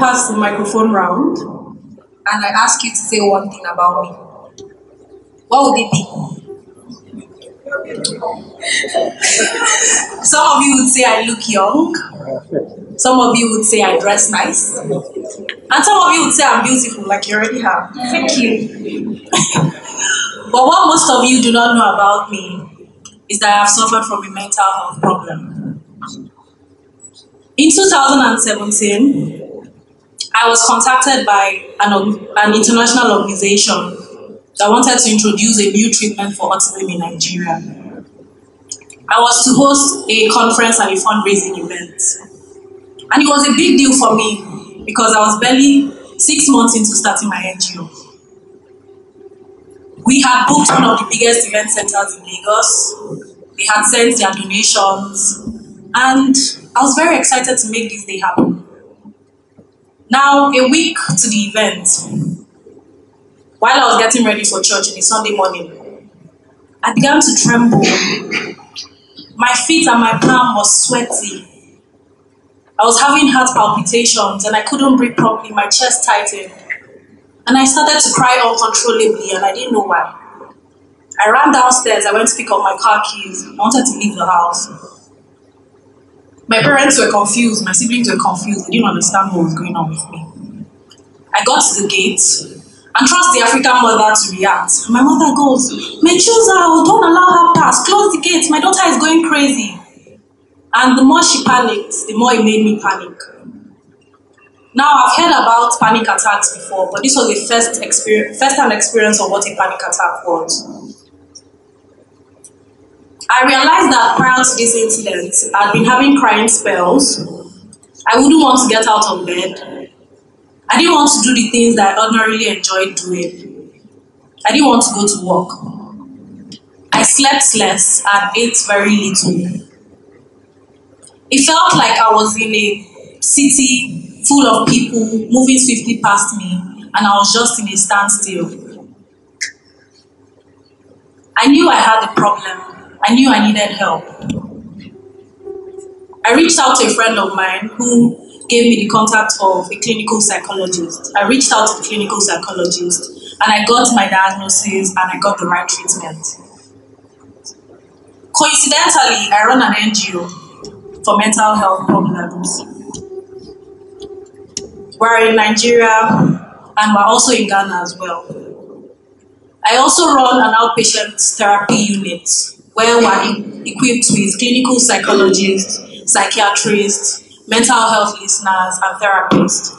pass the microphone round and I ask you to say one thing about me, what would it be? Some of you would say I look young. Some of you would say I dress nice. And some of you would say I'm beautiful, like you already have. Thank you. But what most of you do not know about me is that I have suffered from a mental health problem. In 2017, I was contacted by an international organization that wanted to introduce a new treatment for autism in Nigeria. I was to host a conference and a fundraising event. And it was a big deal for me because I was barely 6 months into starting my NGO. We had booked one of the biggest event centers in Lagos. They had sent their donations, and I was very excited to make this day happen. Now, a week to the event, while I was getting ready for church on a Sunday morning, I began to tremble. My feet and my palm was sweaty. I was having heart palpitations and I couldn't breathe properly. My chest tightened. And I started to cry uncontrollably and I didn't know why. I ran downstairs. I went to pick up my car keys. I wanted to leave the house. My parents were confused. My siblings were confused. They didn't understand what was going on with me. I got to the gate and trust the African mother to react. My mother goes, "Mechusa, don't allow her pass. Close the gate. My daughter is going crazy." And the more she panicked, the more it made me panic. Now, I've heard about panic attacks before, but this was the first-hand experience of what a panic attack was. I realized that prior to this incident, I'd been having crying spells. I wouldn't want to get out of bed. I didn't want to do the things that I ordinarily enjoyed doing. I didn't want to go to work. I slept less and ate very little. It felt like I was in a city full of people moving swiftly past me, and I was just in a standstill. I knew I had a problem. I knew I needed help. I reached out to a friend of mine who gave me the contact of a clinical psychologist. I reached out to the clinical psychologist, and I got my diagnosis, and I got the right treatment. Coincidentally, I run an NGO for mental health problems. We're in Nigeria and we're also in Ghana as well. I also run an outpatient therapy unit where we're equipped with clinical psychologists, psychiatrists, mental health listeners, and therapists.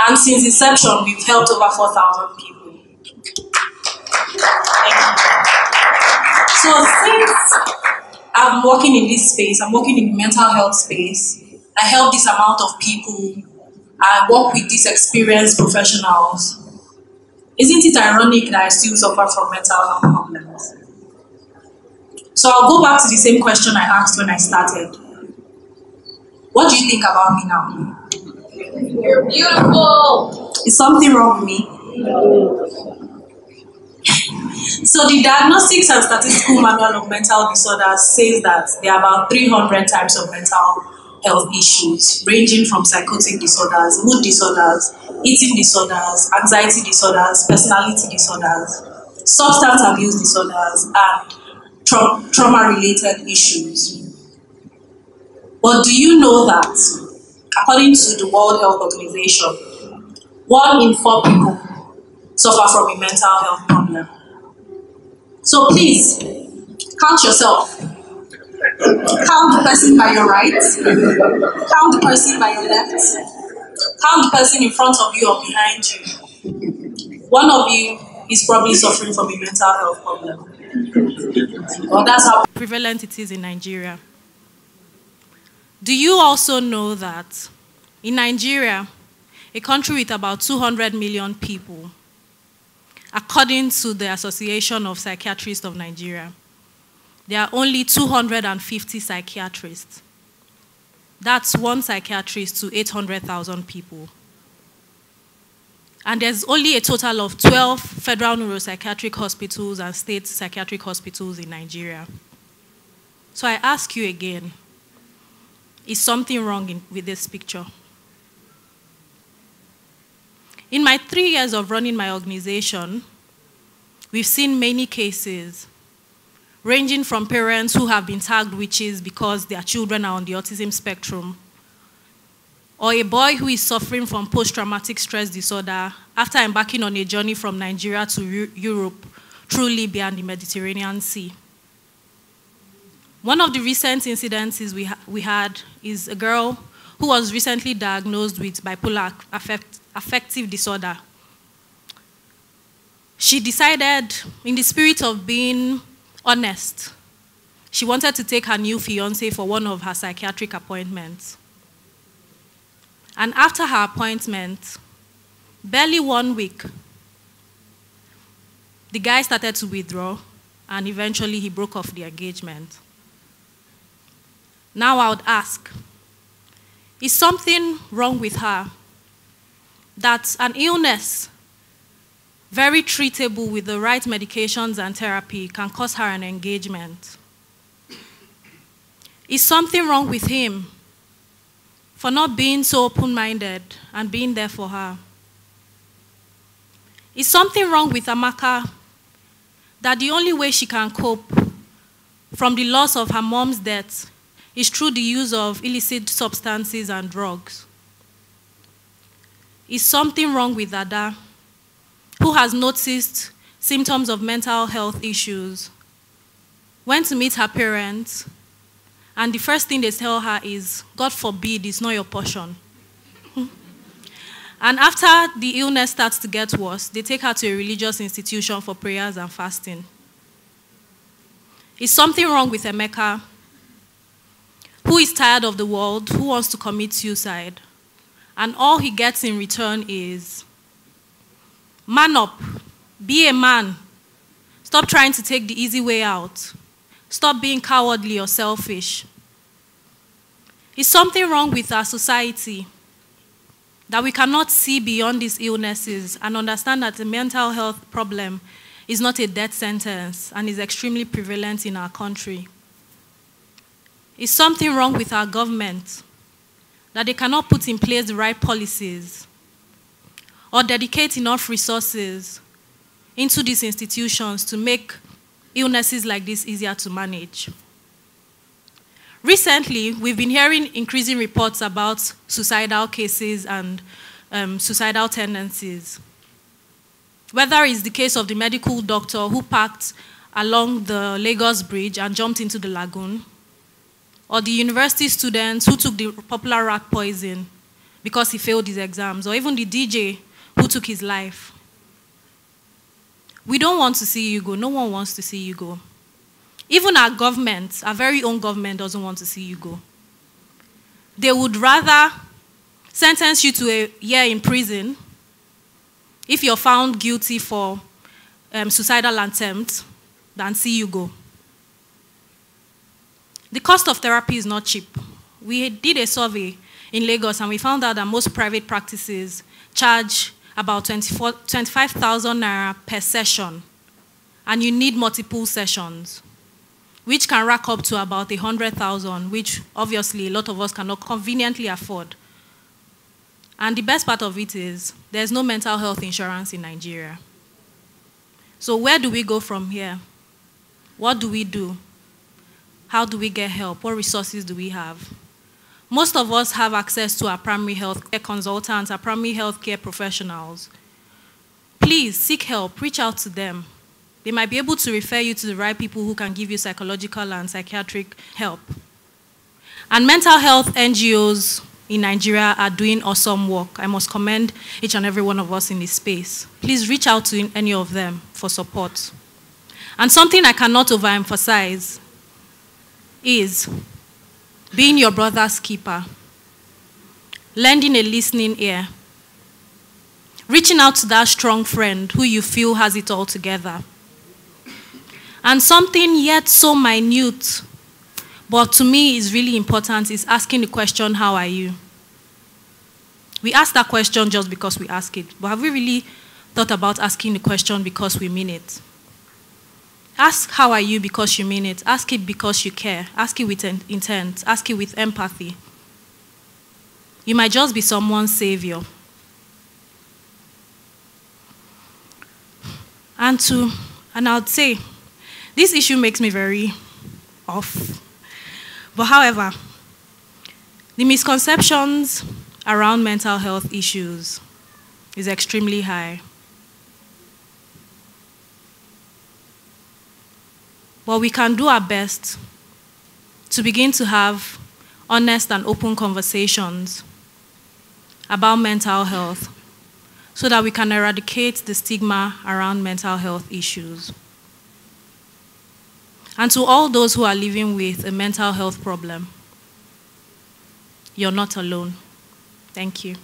And since inception, we've helped over 4,000 people. Thank you. So since I'm working in this space, I'm working in the mental health space, I help this amount of people, I work with these experienced professionals. Isn't it ironic that I still suffer from mental health problems? So I'll go back to the same question I asked when I started. What do you think about me now? You're beautiful. Is something wrong with me? So the Diagnostics and Statistical Manual of Mental Disorders says that there are about 300 types of mental health issues, ranging from psychotic disorders, mood disorders, eating disorders, anxiety disorders, personality disorders, substance abuse disorders, and trauma-related issues. But do you know that, according to the World Health Organization, 1 in 4 people suffer from a mental health problem? So please, count yourself. Count the person by your right, count the person by your left, count the person in front of you or behind you. One of you is probably suffering from a mental health problem. Well, that's how prevalent it is in Nigeria. Do you also know that in Nigeria, a country with about 200 million people, according to the Association of Psychiatrists of Nigeria, there are only 250 psychiatrists. That's 1 psychiatrist to 800,000 people. And there's only a total of 12 federal neuropsychiatric hospitals and state psychiatric hospitals in Nigeria. So I ask you again, is something wrong with this picture? In my 3 years of running my organization, we've seen many cases ranging from parents who have been tagged witches because their children are on the autism spectrum, or a boy who is suffering from post-traumatic stress disorder after embarking on a journey from Nigeria to Europe through Libya and the Mediterranean Sea. One of the recent incidences we had is a girl who was recently diagnosed with bipolar affective disorder. She decided, in the spirit of being honest, she wanted to take her new fiancé for one of her psychiatric appointments. And after her appointment, barely 1 week, the guy started to withdraw, and eventually he broke off the engagement. Now I would ask, is something wrong with her that an illness very treatable with the right medications and therapy can cause her an engagement? Is something wrong with him for not being so open-minded and being there for her? Is something wrong with Amaka that the only way she can cope from the loss of her mom's death is through the use of illicit substances and drugs? Is something wrong with Ada, who has noticed symptoms of mental health issues, went to meet her parents, and the first thing they tell her is, God forbid, it's not your portion. And after the illness starts to get worse, they take her to a religious institution for prayers and fasting. Is something wrong with Emeka, who is tired of the world, who wants to commit suicide, and all he gets in return is, man up, be a man, stop trying to take the easy way out, stop being cowardly or selfish? Is something wrong with our society that we cannot see beyond these illnesses and understand that the mental health problem is not a death sentence and is extremely prevalent in our country? Is something wrong with our government that they cannot put in place the right policies or dedicate enough resources into these institutions to make illnesses like this easier to manage? Recently, we've been hearing increasing reports about suicidal cases and suicidal tendencies. Whether it's the case of the medical doctor who parked along the Lagos Bridge and jumped into the lagoon, or the university students who took the popular rat poison because he failed his exams, or even the DJ who took his life. We don't want to see you go. No one wants to see you go. Even our government, our very own government, doesn't want to see you go. They would rather sentence you to a year in prison if you're found guilty for suicidal attempt than see you go. The cost of therapy is not cheap. We did a survey in Lagos and we found out that most private practices charge about 25,000 naira per session, and you need multiple sessions, which can rack up to about 100,000, which obviously a lot of us cannot conveniently afford. And the best part of it is there's no mental health insurance in Nigeria. So where do we go from here? What do we do? How do we get help? What resources do we have? Most of us have access to our primary health care consultants, our primary health care professionals. Please seek help, reach out to them. They might be able to refer you to the right people who can give you psychological and psychiatric help. And mental health NGOs in Nigeria are doing awesome work. I must commend each and every one of us in this space. Please reach out to any of them for support. And something I cannot overemphasize is being your brother's keeper, lending a listening ear, reaching out to that strong friend who you feel has it all together. And something yet so minute, but to me is really important, is asking the question, how are you? We ask that question just because we ask it, but have we really thought about asking the question because we mean it? Ask how are you because you mean it. Ask it because you care. Ask it with intent. Ask it with empathy. You might just be someone's savior. And I would say, this issue makes me very off. But however, the misconceptions around mental health issues is extremely high. But we can do our best to begin to have honest and open conversations about mental health so that we can eradicate the stigma around mental health issues. And to all those who are living with a mental health problem, you're not alone. Thank you.